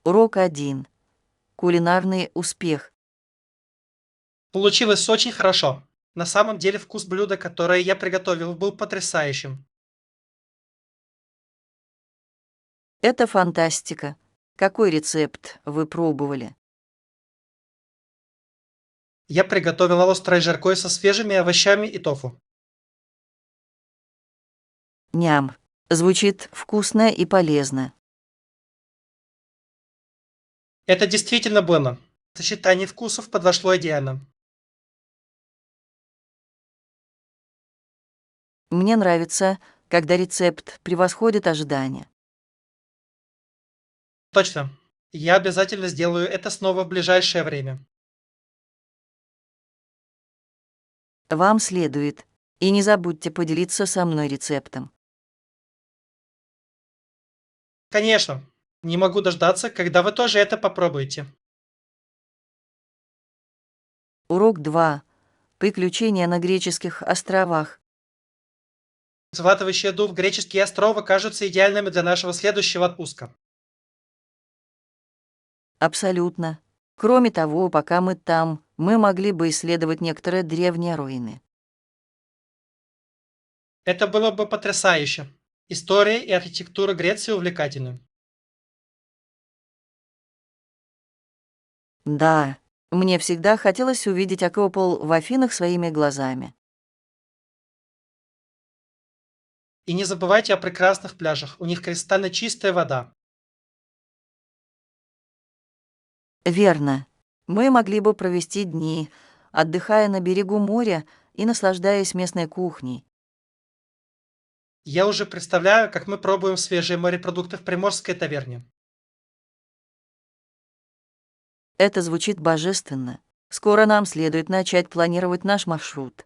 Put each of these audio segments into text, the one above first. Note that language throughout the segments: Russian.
Урок 1. Кулинарный успех. Получилось очень хорошо. На самом деле вкус блюда, которое я приготовил, был потрясающим. Это фантастика. Какой рецепт вы пробовали? Я приготовил острое жаркое со свежими овощами и тофу. Ням. Звучит вкусно и полезно. Это действительно было. Сочетание вкусов подошло идеально. Мне нравится, когда рецепт превосходит ожидания. Точно. Я обязательно сделаю это снова в ближайшее время. Вам следует. И не забудьте поделиться со мной рецептом. Конечно. Не могу дождаться, когда вы тоже это попробуете. Урок 2. Приключения на греческих островах. Захватывающие дух греческие острова кажутся идеальными для нашего следующего отпуска. Абсолютно. Кроме того, пока мы там, мы могли бы исследовать некоторые древние руины. Это было бы потрясающе. История и архитектура Греции увлекательны. Да, мне всегда хотелось увидеть Акропол в Афинах своими глазами. И не забывайте о прекрасных пляжах. У них кристально чистая вода. Верно. Мы могли бы провести дни, отдыхая на берегу моря и наслаждаясь местной кухней. Я уже представляю, как мы пробуем свежие морепродукты в приморской таверне. Это звучит божественно. Скоро нам следует начать планировать наш маршрут.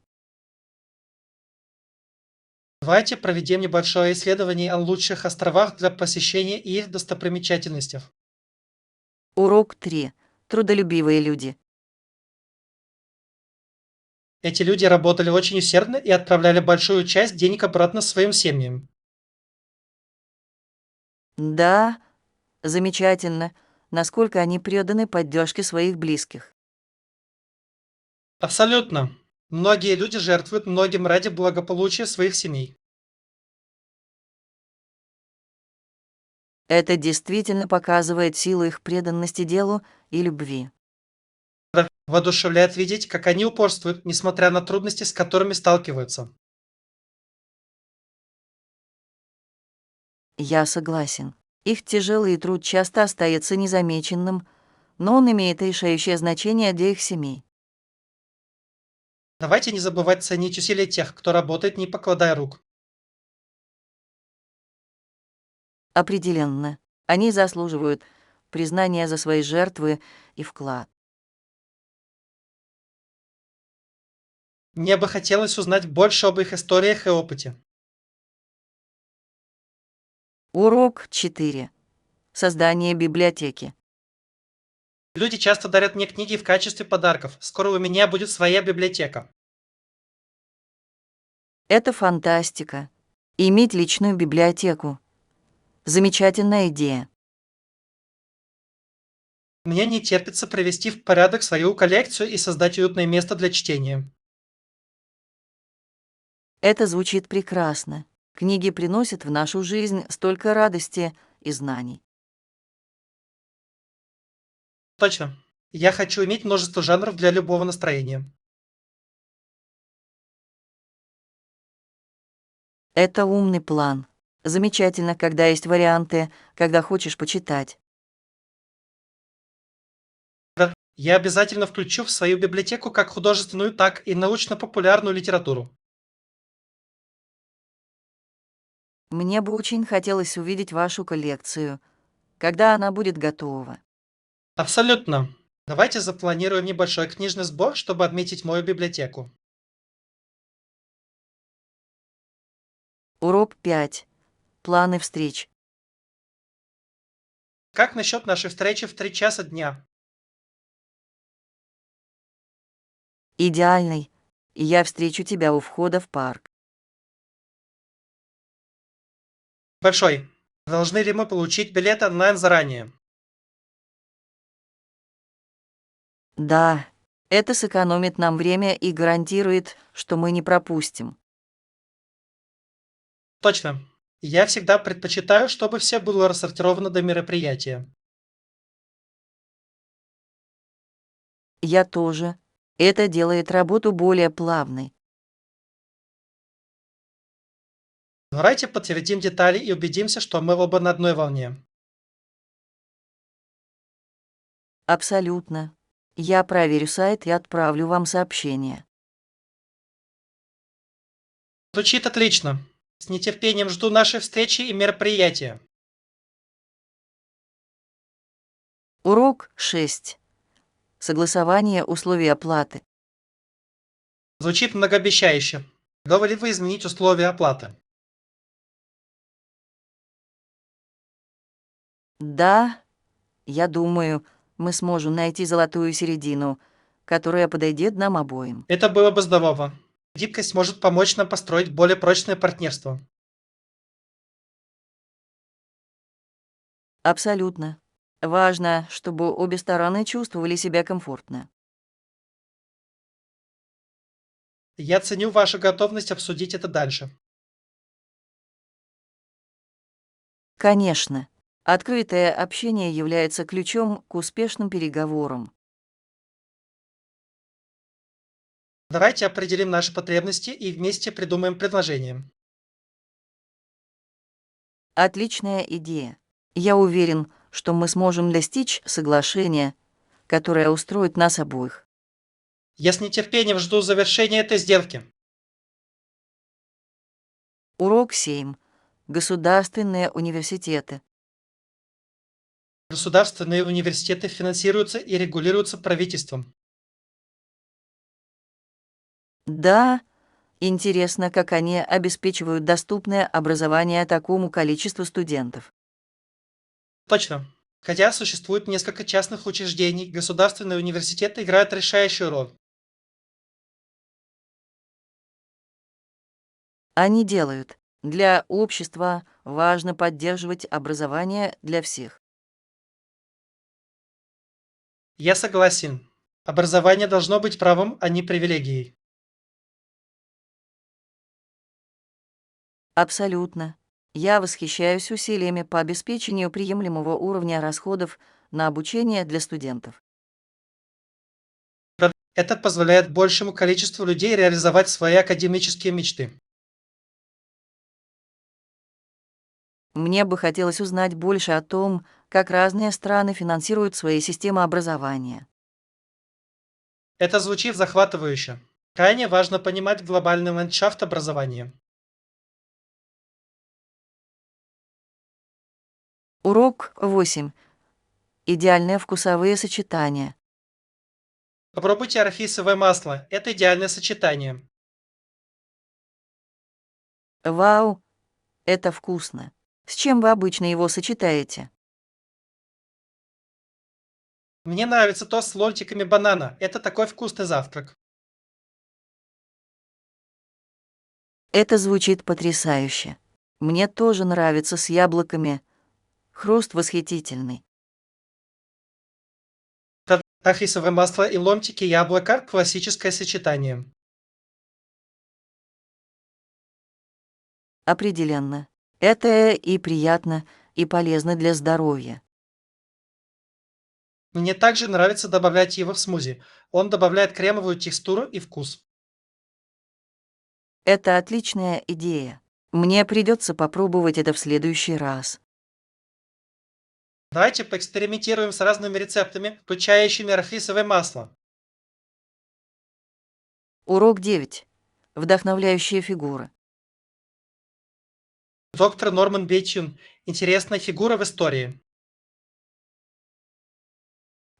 Давайте проведем небольшое исследование о лучших островах для посещения и их достопримечательностях. Урок 3. Трудолюбивые люди. Эти люди работали очень усердно и отправляли большую часть денег обратно своим семьям. Да, замечательно, насколько они преданы поддержке своих близких. Абсолютно. Многие люди жертвуют многим ради благополучия своих семей. Это действительно показывает силу их преданности делу и любви. Воодушевляет видеть, как они упорствуют, несмотря на трудности, с которыми сталкиваются. Я согласен. Их тяжелый труд часто остается незамеченным, но он имеет решающее значение для их семей. Давайте не забывать ценить усилия тех, кто работает, не покладая рук. Определенно, они заслуживают признания за свои жертвы и вклад. Мне бы хотелось узнать больше об их историях и опыте. Урок 4. Создание библиотеки. Люди часто дарят мне книги в качестве подарков. Скоро у меня будет своя библиотека. Это фантастика. Иметь личную библиотеку. Замечательная идея. Мне не терпится привести в порядок свою коллекцию и создать уютное место для чтения. Это звучит прекрасно. Книги приносят в нашу жизнь столько радости и знаний. Точно. Я хочу иметь множество жанров для любого настроения. Это умный план. Замечательно, когда есть варианты, когда хочешь почитать. Да. Я обязательно включу в свою библиотеку как художественную, так и научно-популярную литературу. Мне бы очень хотелось увидеть вашу коллекцию, когда она будет готова. Абсолютно. Давайте запланируем небольшой книжный сбор, чтобы отметить мою библиотеку. Урок 5. Планы встреч. Как насчет нашей встречи в 3 часа дня? Идеальный. И я встречу тебя у входа в парк. Большой. Должны ли мы получить билет онлайн заранее? Да, это сэкономит нам время и гарантирует, что мы не пропустим. Точно. Я всегда предпочитаю, чтобы все было рассортировано до мероприятия. Я тоже. Это делает работу более плавной. Давайте подтвердим детали и убедимся, что мы оба на одной волне. Абсолютно. Я проверю сайт и отправлю вам сообщение. Звучит отлично. С нетерпением жду нашей встречи и мероприятия. Урок 6. Согласование условий оплаты. Звучит многообещающе. Готовы ли вы изменить условия оплаты? Да, я думаю, мы сможем найти золотую середину, которая подойдет нам обоим. Это было бы здорово. Гибкость может помочь нам построить более прочное партнерство. Абсолютно. Важно, чтобы обе стороны чувствовали себя комфортно. Я ценю вашу готовность обсудить это дальше. Конечно, открытое общение является ключом к успешным переговорам. Давайте определим наши потребности и вместе придумаем предложение. Отличная идея. Я уверен, что мы сможем достичь соглашения, которое устроит нас обоих. Я с нетерпением жду завершения этой сделки. Урок 7. Государственные университеты. Государственные университеты финансируются и регулируются правительством. Да, интересно, как они обеспечивают доступное образование такому количеству студентов. Точно. Хотя существует несколько частных учреждений, государственные университеты играют решающую роль. Они делают. Для общества важно поддерживать образование для всех. Я согласен. Образование должно быть правом, а не привилегией. Абсолютно. Я восхищаюсь усилиями по обеспечению приемлемого уровня расходов на обучение для студентов. Это позволяет большему количеству людей реализовать свои академические мечты. Мне бы хотелось узнать больше о том, как разные страны финансируют свои системы образования. Это звучит захватывающе. Крайне важно понимать глобальный ландшафт образования. Урок 8. Идеальные вкусовые сочетания. Попробуйте арахисовое масло. Это идеальное сочетание. Вау, это вкусно. С чем вы обычно его сочетаете? Мне нравится тост с ломтиками банана. Это такой вкусный завтрак. Это звучит потрясающе. Мне тоже нравится с яблоками. Хруст восхитительный. Арахисовое масло и ломтики яблока– классическое сочетание. Определенно. Это и приятно, и полезно для здоровья. Мне также нравится добавлять его в смузи. Он добавляет кремовую текстуру и вкус. Это отличная идея. Мне придется попробовать это в следующий раз. Давайте поэкспериментируем с разными рецептами, включающими арахисовое масло. Урок 9. Вдохновляющие фигуры. Доктор Норман Бейтюн. Интересная фигура в истории.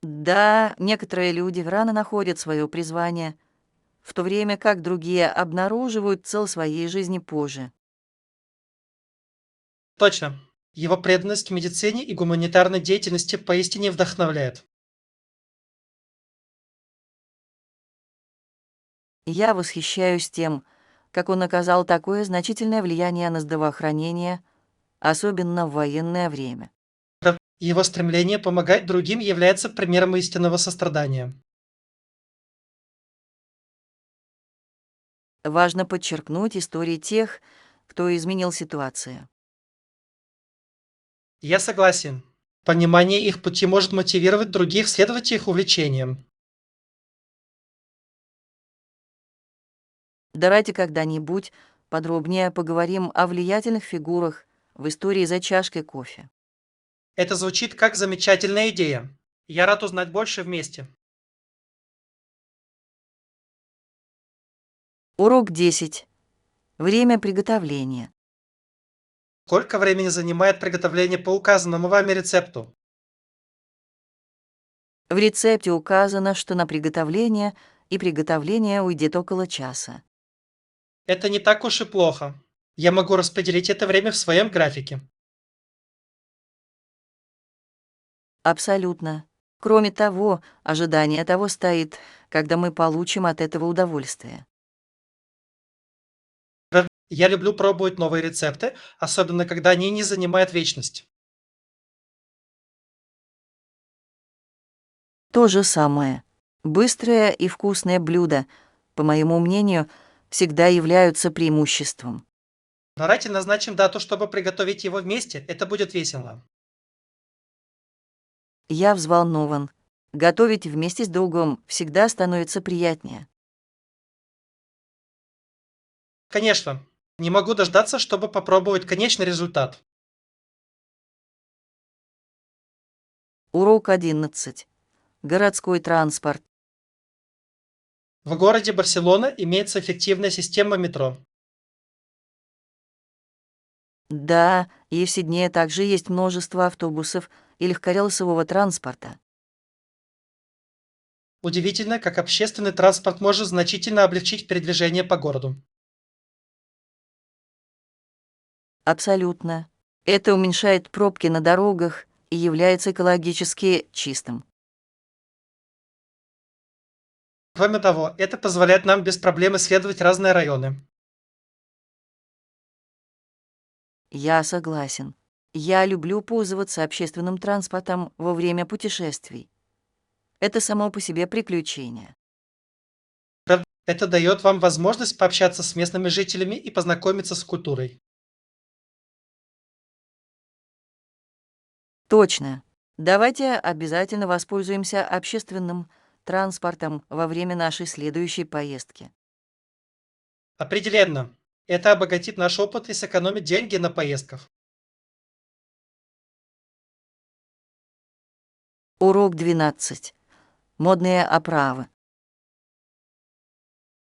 Да, некоторые люди рано находят свое призвание, в то время как другие обнаруживают цел своей жизни позже. Точно. Его преданность к медицине и гуманитарной деятельности поистине вдохновляет. Я восхищаюсь тем, как он оказал такое значительное влияние на здравоохранение, особенно в военное время. Его стремление помогать другим является примером истинного сострадания. Важно подчеркнуть истории тех, кто изменил ситуацию. Я согласен. Понимание их пути может мотивировать других следовать их увлечениям. Давайте когда-нибудь подробнее поговорим о влиятельных фигурах в истории за чашкой кофе. Это звучит как замечательная идея. Я рад узнать больше вместе. Урок 10. Время приготовления. Сколько времени занимает приготовление по указанному вами рецепту? В рецепте указано, что на приготовление и приготовление уйдет около часа. Это не так уж и плохо. Я могу распределить это время в своем графике. Абсолютно. Кроме того, ожидание того стоит, когда мы получим от этого удовольствие. Я люблю пробовать новые рецепты, особенно когда они не занимают вечность. То же самое. Быстрое и вкусное блюдо, по моему мнению, всегда являются преимуществом. Давайте назначим дату, чтобы приготовить его вместе. Это будет весело. Я взволнован. Готовить вместе с другом всегда становится приятнее. Конечно. Не могу дождаться, чтобы попробовать конечный результат. Урок 11. Городской транспорт. В городе Барселона имеется эффективная система метро. Да, и в Сиднее также есть множество автобусов и легкорельсового транспорта. Удивительно, как общественный транспорт может значительно облегчить передвижение по городу. Абсолютно. Это уменьшает пробки на дорогах и является экологически чистым. Кроме того, это позволяет нам без проблем исследовать разные районы. Я согласен. Я люблю пользоваться общественным транспортом во время путешествий. Это само по себе приключение. Это дает вам возможность пообщаться с местными жителями и познакомиться с культурой. Точно. Давайте обязательно воспользуемся общественным транспортом во время нашей следующей поездки. Определенно, это обогатит наш опыт и сэкономит деньги на поездках. Урок 12. Модные оправы.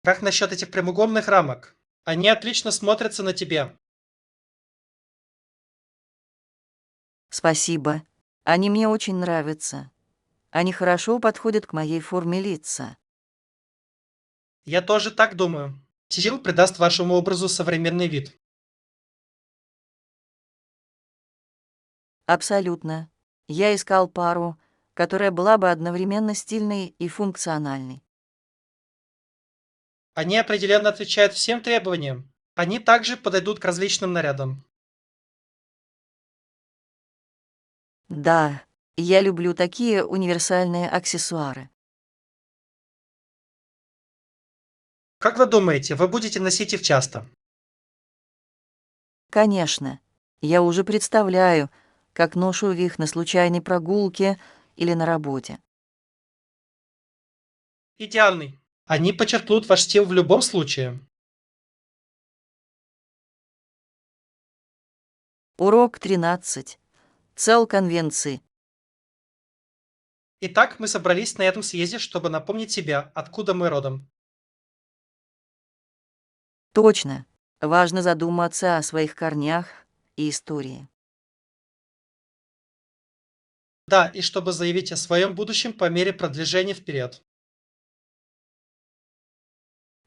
Как насчет этих прямоугольных рамок? Они отлично смотрятся на тебе. Спасибо. Они мне очень нравятся. Они хорошо подходят к моей форме лица. Я тоже так думаю. Стиль придаст вашему образу современный вид. Абсолютно. Я искал пару, которая была бы одновременно стильной и функциональной. Они определенно отвечают всем требованиям. Они также подойдут к различным нарядам. Да, я люблю такие универсальные аксессуары. Как вы думаете, вы будете носить их часто? Конечно, я уже представляю, как ношу их на случайной прогулке или на работе. Идеальный. Они подчеркнут ваш стиль в любом случае. Урок 13. Цел конвенции. Итак, мы собрались на этом съезде, чтобы напомнить себе, откуда мы родом. Точно. Важно задуматься о своих корнях и истории. Да, и чтобы заявить о своем будущем по мере продвижения вперед.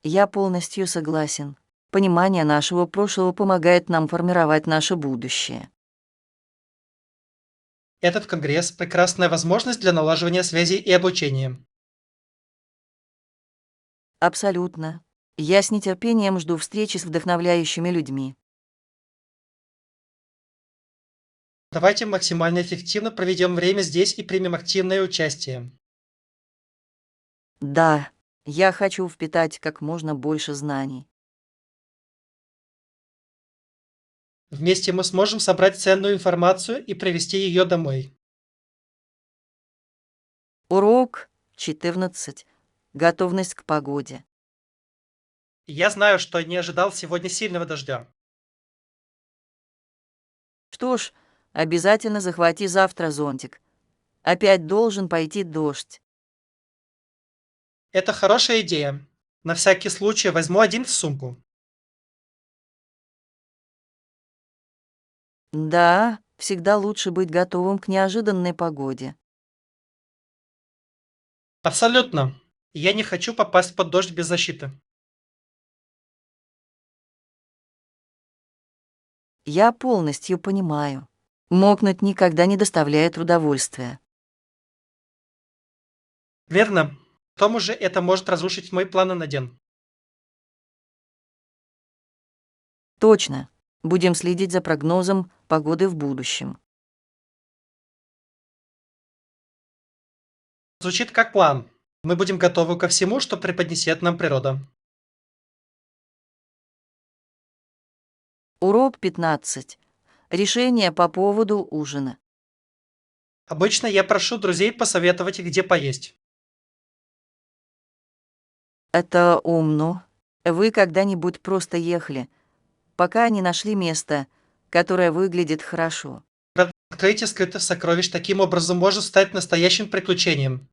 Я полностью согласен. Понимание нашего прошлого помогает нам формировать наше будущее. Этот конгресс– прекрасная возможность для налаживания связей и обучения. Абсолютно. Я с нетерпением жду встречи с вдохновляющими людьми. Давайте максимально эффективно проведем время здесь и примем активное участие. Да, я хочу впитать как можно больше знаний. Вместе мы сможем собрать ценную информацию и привести ее домой. Урок 14. Готовность к погоде. Я знаю, что не ожидал сегодня сильного дождя. Что ж, обязательно захвати завтра зонтик. Опять должен пойти дождь. Это хорошая идея. На всякий случай возьму один в сумку. Да, всегда лучше быть готовым к неожиданной погоде. Абсолютно. Я не хочу попасть под дождь без защиты. Я полностью понимаю. Мокнуть никогда не доставляет удовольствия. Верно. К тому же это может разрушить мои планы на день. Точно. Будем следить за прогнозом погоды в будущем. Звучит как план. Мы будем готовы ко всему, что преподнесет нам природа. Урок 15. Решение по поводу ужина. Обычно я прошу друзей посоветовать, где поесть. Это умно. Вы когда-нибудь просто ехали, пока не нашли место, которое выглядит хорошо. Открытие скрытых сокровищ таким образом может стать настоящим приключением.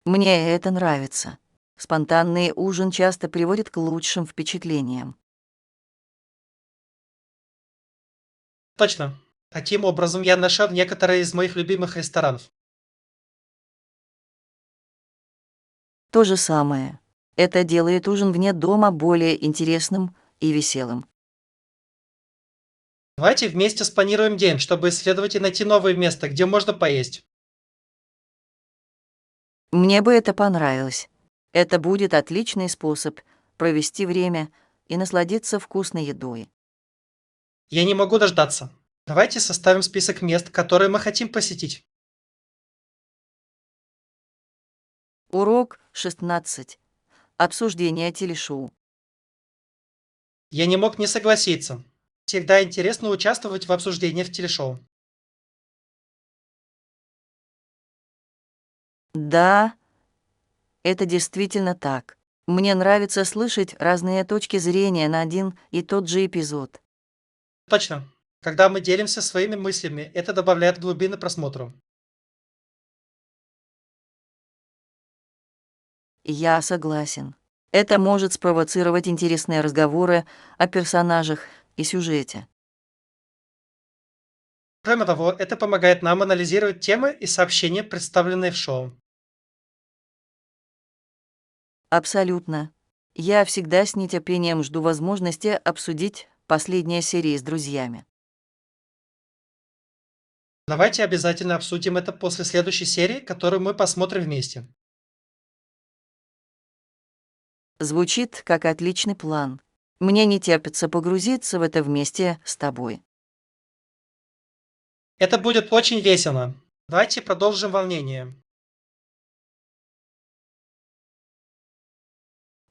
Мне это нравится. Спонтанный ужин часто приводит к лучшим впечатлениям. Точно. Таким образом, я нашел некоторые из моих любимых ресторанов. То же самое. Это делает ужин вне дома более интересным и веселым. Давайте вместе спланируем день, чтобы исследовать и найти новое место, где можно поесть. Мне бы это понравилось. Это будет отличный способ провести время и насладиться вкусной едой. Я не могу дождаться. Давайте составим список мест, которые мы хотим посетить. Урок 16. Обсуждение телешоу. Я не мог не согласиться. Всегда интересно участвовать в обсуждениях телешоу. Да, это действительно так. Мне нравится слышать разные точки зрения на один и тот же эпизод. Точно. Когда мы делимся своими мыслями, это добавляет глубины просмотру. Я согласен. Это может спровоцировать интересные разговоры о персонажах и сюжете. Кроме того, это помогает нам анализировать темы и сообщения, представленные в шоу. Абсолютно. Я всегда с нетерпением жду возможности обсудить последние серии с друзьями. Давайте обязательно обсудим это после следующей серии, которую мы посмотрим вместе. Звучит как отличный план. Мне не терпится погрузиться в это вместе с тобой. Это будет очень весело. Давайте продолжим волнение.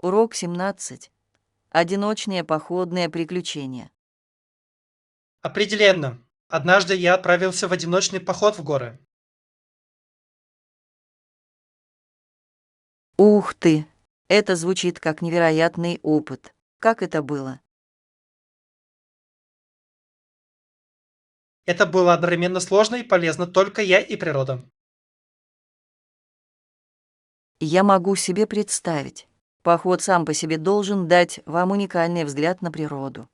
Урок 17. Одиночные походные приключения. Определенно. Однажды я отправился в одиночный поход в горы. Ух ты! Это звучит как невероятный опыт. Как это было? Это было одновременно сложно и полезно только я и природа. Я могу себе представить. Поход сам по себе должен дать вам уникальный взгляд на природу.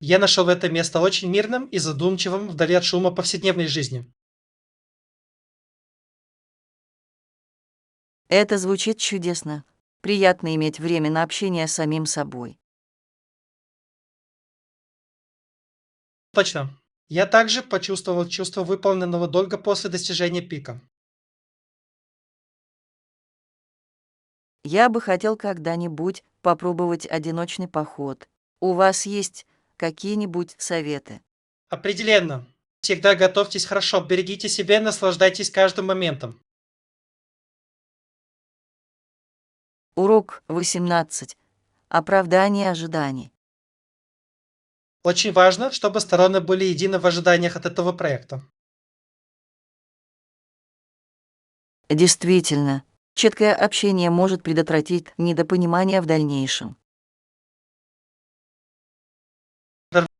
Я нашел это место очень мирным и задумчивым вдали от шума повседневной жизни. Это звучит чудесно. Приятно иметь время на общение с самим собой. Точно. Я также почувствовал чувство выполненного долга после достижения пика. Я бы хотел когда-нибудь попробовать одиночный поход. У вас есть какие-нибудь советы? Определенно. Всегда готовьтесь хорошо, берегите себя, наслаждайтесь каждым моментом. Урок 18. Оправдание ожиданий. Очень важно, чтобы стороны были едины в ожиданиях от этого проекта. Действительно, четкое общение может предотвратить недопонимание в дальнейшем.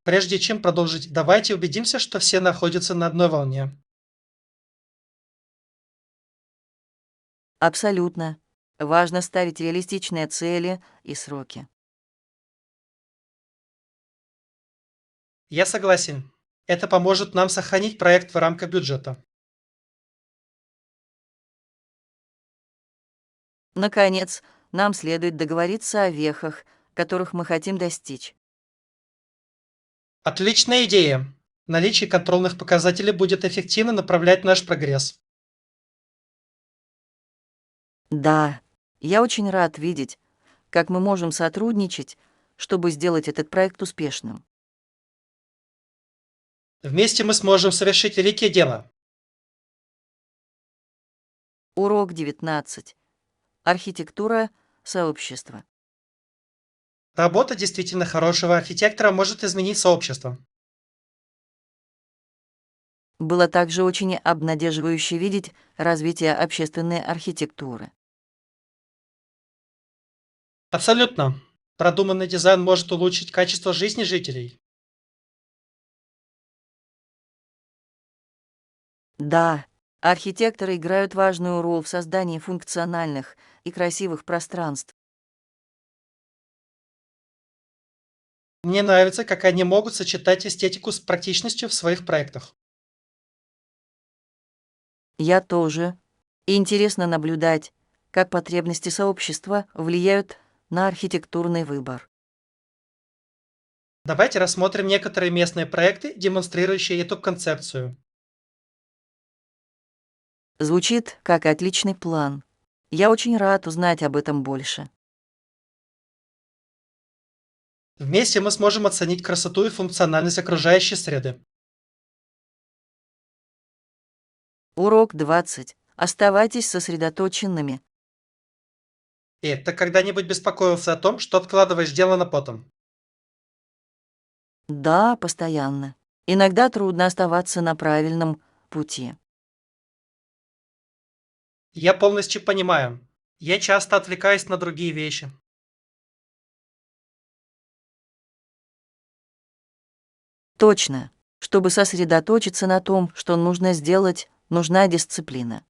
Прежде чем продолжить, давайте убедимся, что все находятся на одной волне. Абсолютно. Важно ставить реалистичные цели и сроки. Я согласен. Это поможет нам сохранить проект в рамках бюджета. Наконец, нам следует договориться о вехах, которых мы хотим достичь. Отличная идея. Наличие контрольных показателей будет эффективно направлять наш прогресс. Да, я очень рад видеть, как мы можем сотрудничать, чтобы сделать этот проект успешным. Вместе мы сможем совершить великие дела. Урок 19. Архитектура сообщества. Работа действительно хорошего архитектора может изменить сообщество. Было также очень обнадеживающе видеть развитие общественной архитектуры. Абсолютно. Продуманный дизайн может улучшить качество жизни жителей. Да, архитекторы играют важную роль в создании функциональных и красивых пространств. Мне нравится, как они могут сочетать эстетику с практичностью в своих проектах. Я тоже. И интересно наблюдать, как потребности сообщества влияют на архитектурный выбор. Давайте рассмотрим некоторые местные проекты, демонстрирующие эту концепцию. Звучит как отличный план. Я очень рад узнать об этом больше. Вместе мы сможем оценить красоту и функциональность окружающей среды. Урок 20. Оставайтесь сосредоточенными. И ты когда-нибудь беспокоился о том, что откладываешь дело на потом? Да, постоянно. Иногда трудно оставаться на правильном пути. Я полностью понимаю. Я часто отвлекаюсь на другие вещи. Точно. Чтобы сосредоточиться на том, что нужно сделать, нужна дисциплина.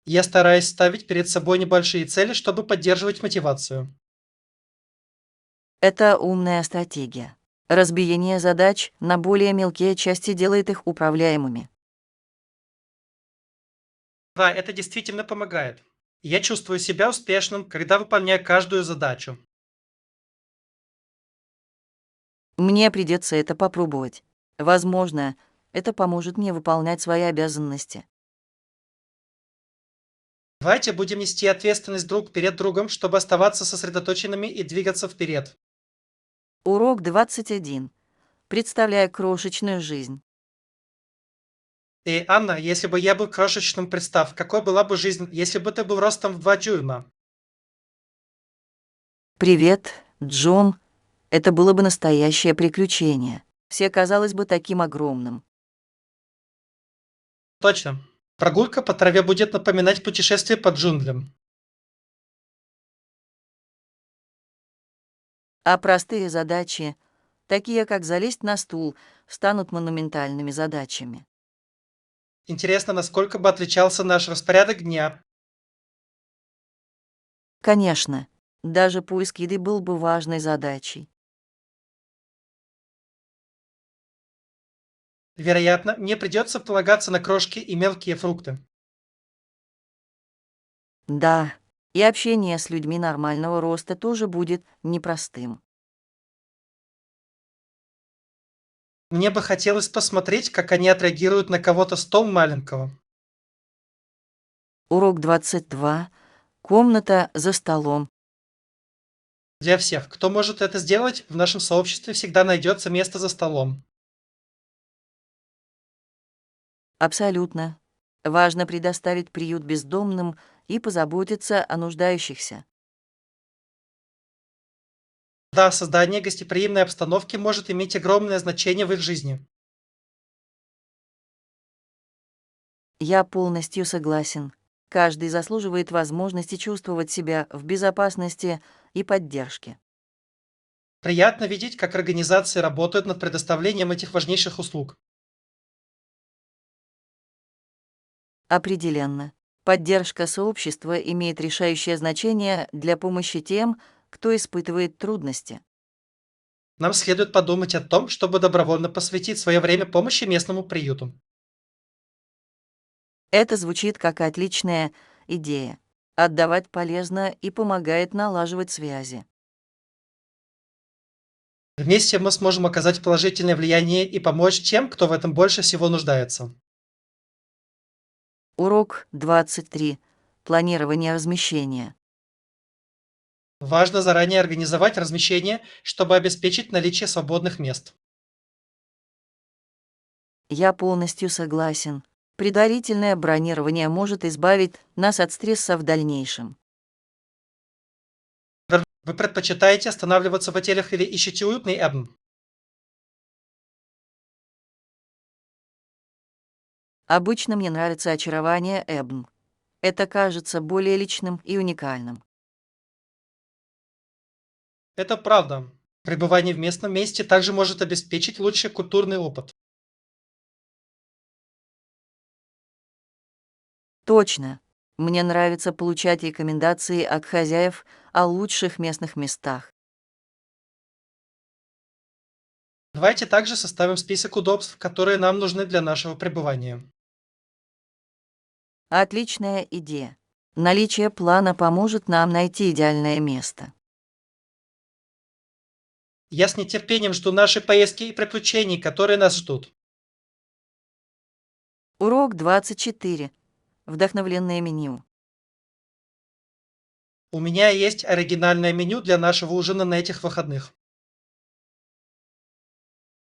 Я стараюсь ставить перед собой небольшие цели, чтобы поддерживать мотивацию. Это умная стратегия. Разбиение задач на более мелкие части делает их управляемыми. Да, это действительно помогает. Я чувствую себя успешным, когда выполняю каждую задачу. Мне придется это попробовать. Возможно, это поможет мне выполнять свои обязанности. Давайте будем нести ответственность друг перед другом, чтобы оставаться сосредоточенными и двигаться вперед. Урок 21. Представляя крошечную жизнь. И, Анна, если бы я был крошечным, представь, какой была бы жизнь, если бы ты был ростом в 2 дюйма. Привет, Джон. Это было бы настоящее приключение. Все казалось бы таким огромным. Точно. Прогулка по траве будет напоминать путешествие по джунглям. А простые задачи, такие как залезть на стул, станут монументальными задачами. Интересно, насколько бы отличался наш распорядок дня. Конечно, даже поиск еды был бы важной задачей. Вероятно, мне придется полагаться на крошки и мелкие фрукты. Да, и общение с людьми нормального роста тоже будет непростым. Мне бы хотелось посмотреть, как они отреагируют на кого-то стол маленького. Урок 22. Комната за столом. Для всех, кто может это сделать, в нашем сообществе всегда найдется место за столом. Абсолютно. Важно предоставить приют бездомным и позаботиться о нуждающихся. Да, создание гостеприимной обстановки может иметь огромное значение в их жизни. Я полностью согласен. Каждый заслуживает возможности чувствовать себя в безопасности и поддержке. Приятно видеть, как организации работают над предоставлением этих важнейших услуг. Определенно. Поддержка сообщества имеет решающее значение для помощи тем, кто испытывает трудности. Нам следует подумать о том, чтобы добровольно посвятить свое время помощи местному приюту. Это звучит как отличная идея. Отдавать полезно и помогает налаживать связи. Вместе мы сможем оказать положительное влияние и помочь тем, кто в этом больше всего нуждается. Урок 23. Планирование размещения. Важно заранее организовать размещение, чтобы обеспечить наличие свободных мест. Я полностью согласен. Предварительное бронирование может избавить нас от стресса в дальнейшем. Вы предпочитаете останавливаться в отелях или ищете уютный Эбн? Обычно мне нравится очарование Эбн. Это кажется более личным и уникальным. Это правда. Пребывание в местном месте также может обеспечить лучший культурный опыт. Точно. Мне нравится получать рекомендации от хозяев о лучших местных местах. Давайте также составим список удобств, которые нам нужны для нашего пребывания. Отличная идея. Наличие плана поможет нам найти идеальное место. Я с нетерпением жду нашей поездки и приключений, которые нас ждут. Урок 24. Вдохновленное меню. У меня есть оригинальное меню для нашего ужина на этих выходных.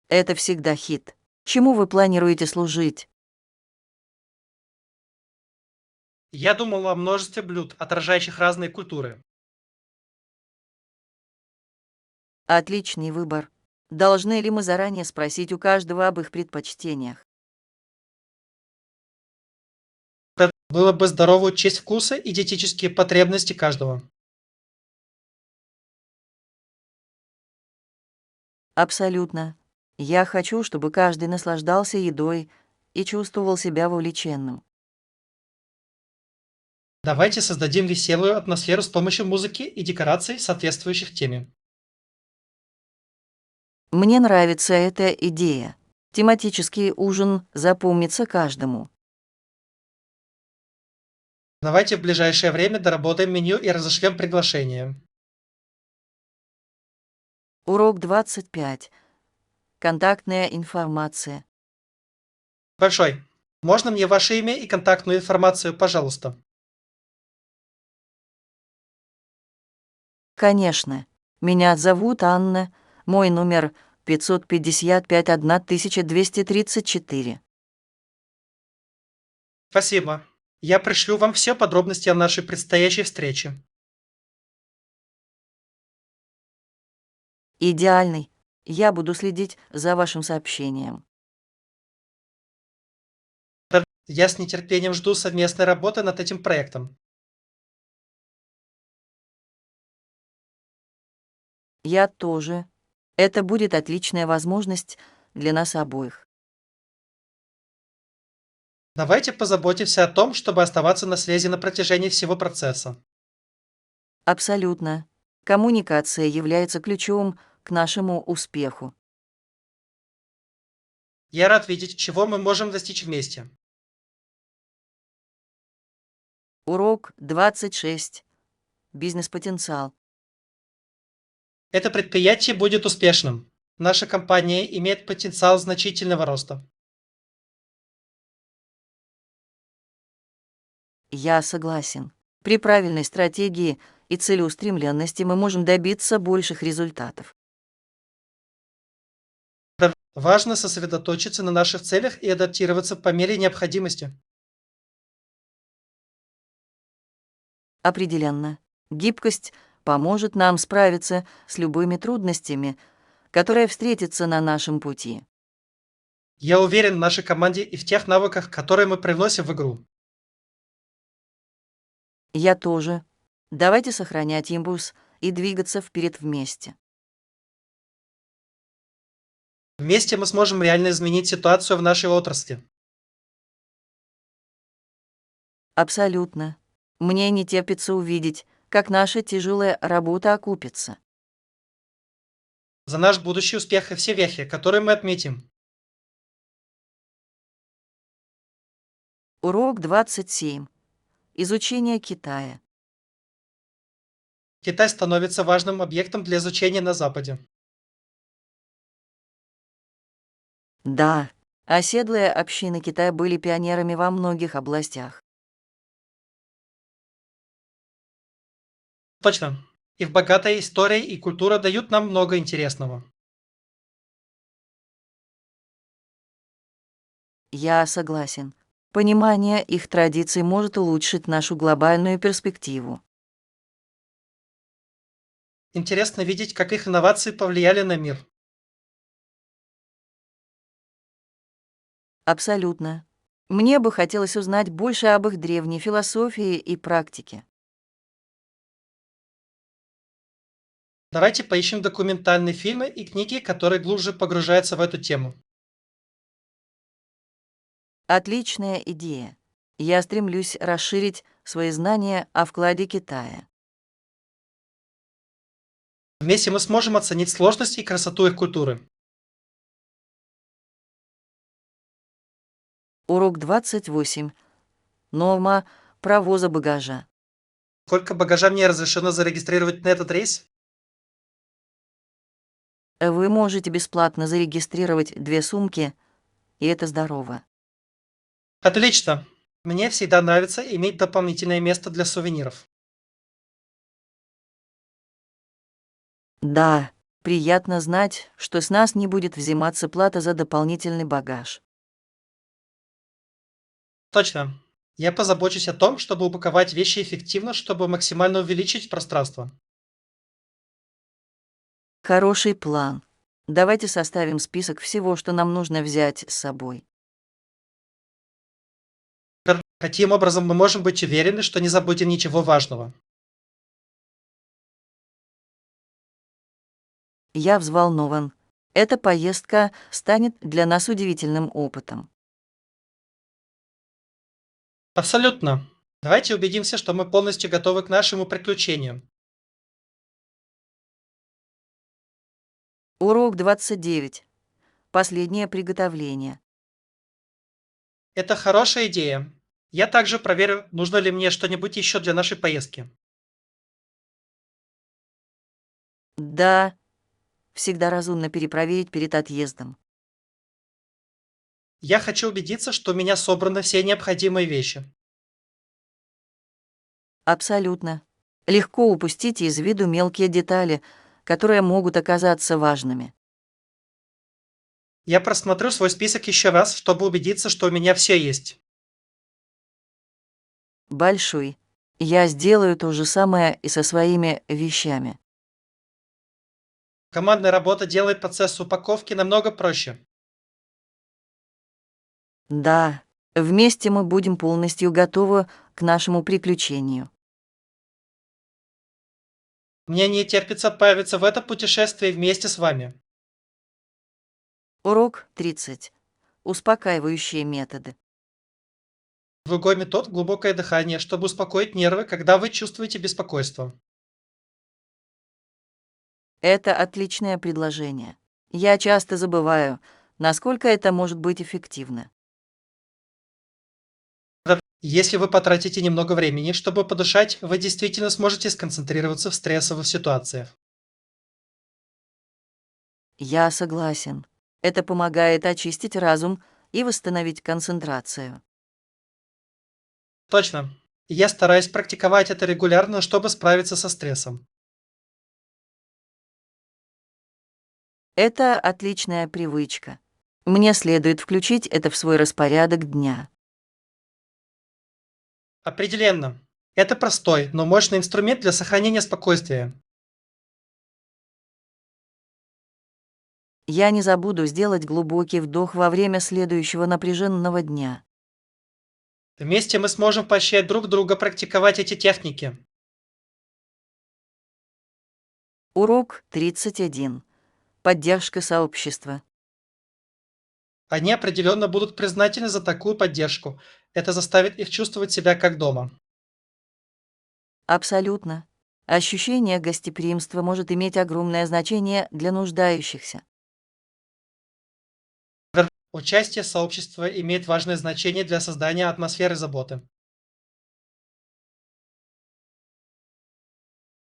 Это всегда хит. Чему вы планируете служить? Я думал о множестве блюд, отражающих разные культуры. Отличный выбор. Должны ли мы заранее спросить у каждого об их предпочтениях? Было бы здорово учесть вкусы и диетические потребности каждого. Абсолютно. Я хочу, чтобы каждый наслаждался едой и чувствовал себя вовлеченным. Давайте создадим веселую атмосферу с помощью музыки и декораций, соответствующих теме. Мне нравится эта идея. Тематический ужин запомнится каждому. Давайте в ближайшее время доработаем меню и разошлем приглашение. Урок 25. Контактная информация. Большой. Можно мне ваше имя и контактную информацию, пожалуйста? Конечно. Меня зовут Анна. Мой номер 555-1234. Спасибо. Я пришлю вам все подробности о нашей предстоящей встрече. Идеальный. Я буду следить за вашим сообщением. Я с нетерпением жду совместной работы над этим проектом. Я тоже. Это будет отличная возможность для нас обоих. Давайте позаботимся о том, чтобы оставаться на связи на протяжении всего процесса. Абсолютно. Коммуникация является ключом к нашему успеху. Я рад видеть, чего мы можем достичь вместе. Урок 26. Бизнес-потенциал. Это предприятие будет успешным. Наша компания имеет потенциал значительного роста. Я согласен. При правильной стратегии и целеустремленности мы можем добиться больших результатов. Важно сосредоточиться на наших целях и адаптироваться по мере необходимости. Определенно. Гибкость поможет нам справиться с любыми трудностями, которые встретятся на нашем пути. Я уверен в нашей команде и в тех навыках, которые мы привносим в игру. Я тоже. Давайте сохранять импульс и двигаться вперед вместе. Вместе мы сможем реально изменить ситуацию в нашей отрасли. Абсолютно. Мне не терпится увидеть, как наша тяжелая работа окупится. За наш будущий успех и все вехи, которые мы отметим. Урок 27. Изучение Китая. Китай становится важным объектом для изучения на Западе. Да, оседлые общины Китая были пионерами во многих областях. Точно. Их богатая история и культура дают нам много интересного. Я согласен. Понимание их традиций может улучшить нашу глобальную перспективу. Интересно видеть, как их инновации повлияли на мир. Абсолютно. Мне бы хотелось узнать больше об их древней философии и практике. Давайте поищем документальные фильмы и книги, которые глубже погружаются в эту тему. Отличная идея. Я стремлюсь расширить свои знания о вкладе Китая. Вместе мы сможем оценить сложность и красоту их культуры. Урок 28. Норма провоза багажа. Сколько багажа мне разрешено зарегистрировать на этот рейс? Вы можете бесплатно зарегистрировать 2 сумки, и это здорово. Отлично. Мне всегда нравится иметь дополнительное место для сувениров. Да, приятно знать, что с нас не будет взиматься плата за дополнительный багаж. Точно. Я позабочусь о том, чтобы упаковать вещи эффективно, чтобы максимально увеличить пространство. Хороший план. Давайте составим список всего, что нам нужно взять с собой. Таким образом, мы можем быть уверены, что не забудем ничего важного. Я взволнован. Эта поездка станет для нас удивительным опытом. Абсолютно. Давайте убедимся, что мы полностью готовы к нашему приключению. Урок 29. Последнее приготовление. Это хорошая идея. Я также проверю, нужно ли мне что-нибудь еще для нашей поездки. Да, всегда разумно перепроверить перед отъездом. Я хочу убедиться, что у меня собраны все необходимые вещи. Абсолютно. Легко упустить из виду мелкие детали, которые могут оказаться важными. Я просмотрю свой список еще раз, чтобы убедиться, что у меня все есть. Большой. Я сделаю то же самое и со своими вещами. Командная работа делает процесс упаковки намного проще. Да, вместе мы будем полностью готовы к нашему приключению. Мне не терпится отправиться в это путешествие вместе с вами. Урок 30. Успокаивающие методы. Другой метод– глубокое дыхание, чтобы успокоить нервы, когда вы чувствуете беспокойство. Это отличное предложение. Я часто забываю, насколько это может быть эффективно. Если вы потратите немного времени, чтобы подышать, вы действительно сможете сконцентрироваться в стрессовых ситуациях. Я согласен. Это помогает очистить разум и восстановить концентрацию. Точно. Я стараюсь практиковать это регулярно, чтобы справиться со стрессом. Это отличная привычка. Мне следует включить это в свой распорядок дня. Определенно. Это простой, но мощный инструмент для сохранения спокойствия. Я не забуду сделать глубокий вдох во время следующего напряженного дня. Вместе мы сможем поощрять друг друга практиковать эти техники. Урок 31. Поддержка сообщества. Они определенно будут признательны за такую поддержку. Это заставит их чувствовать себя как дома. Абсолютно. Ощущение гостеприимства может иметь огромное значение для нуждающихся. Участие сообщества имеет важное значение для создания атмосферы заботы.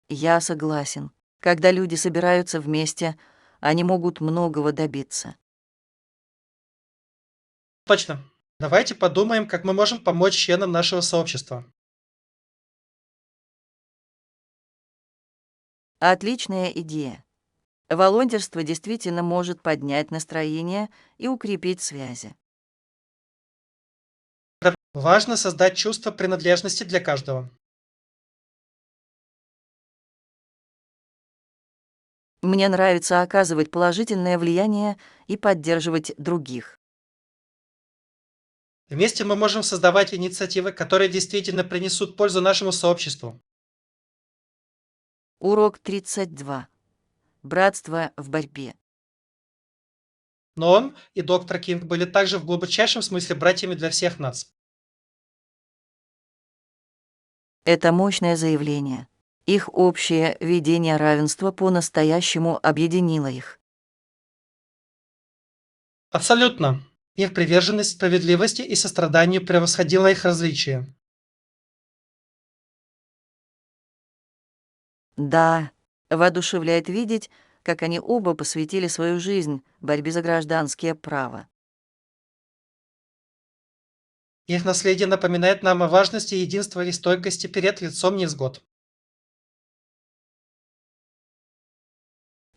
Я согласен. Когда люди собираются вместе, они могут многого добиться. Точно. Давайте подумаем, как мы можем помочь членам нашего сообщества. Отличная идея. Волонтерство действительно может поднять настроение и укрепить связи. Важно создать чувство принадлежности для каждого. Мне нравится оказывать положительное влияние и поддерживать других. Вместе мы можем создавать инициативы, которые действительно принесут пользу нашему сообществу. Урок 32. Братство в борьбе. Но он и доктор Кинг были также в глубочайшем смысле братьями для всех нас. Это мощное заявление. Их общее видение равенства по-настоящему объединило их. Абсолютно. Их приверженность справедливости и состраданию превосходила их различия. Да, воодушевляет видеть, как они оба посвятили свою жизнь борьбе за гражданские права. Их наследие напоминает нам о важности единства и стойкости перед лицом невзгод.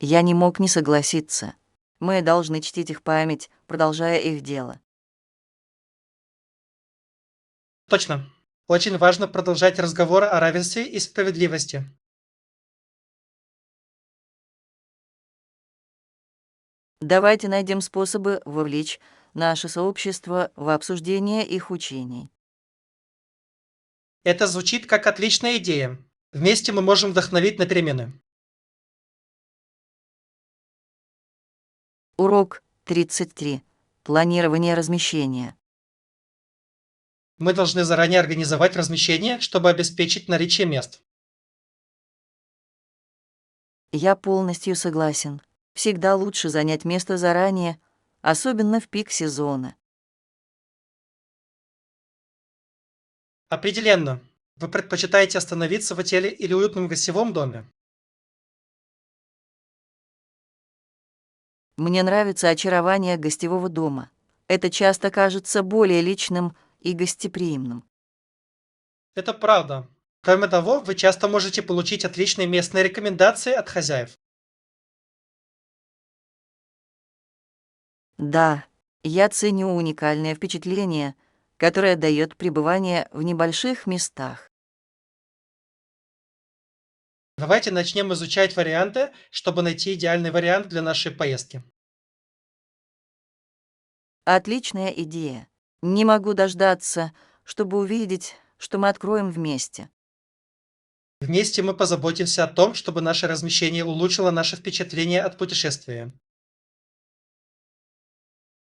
Я не мог не согласиться. Мы должны чтить их память, продолжая их дело. Точно. Очень важно продолжать разговор о равенстве и справедливости. Давайте найдем способы вовлечь наше сообщество в обсуждение их учений. Это звучит как отличная идея. Вместе мы можем вдохновить на перемены. Урок 33. Планирование размещения. Мы должны заранее организовать размещение, чтобы обеспечить наличие мест. Я полностью согласен. Всегда лучше занять место заранее, особенно в пик сезона. Определенно. Вы предпочитаете остановиться в отеле или уютном гостевом доме? Мне нравится очарование гостевого дома. Это часто кажется более личным и гостеприимным. Это правда. Кроме того, вы часто можете получить отличные местные рекомендации от хозяев. Да, я ценю уникальное впечатление, которое дает пребывание в небольших местах. Давайте начнем изучать варианты, чтобы найти идеальный вариант для нашей поездки. Отличная идея. Не могу дождаться, чтобы увидеть, что мы откроем вместе. Вместе мы позаботимся о том, чтобы наше размещение улучшило наше впечатление от путешествия.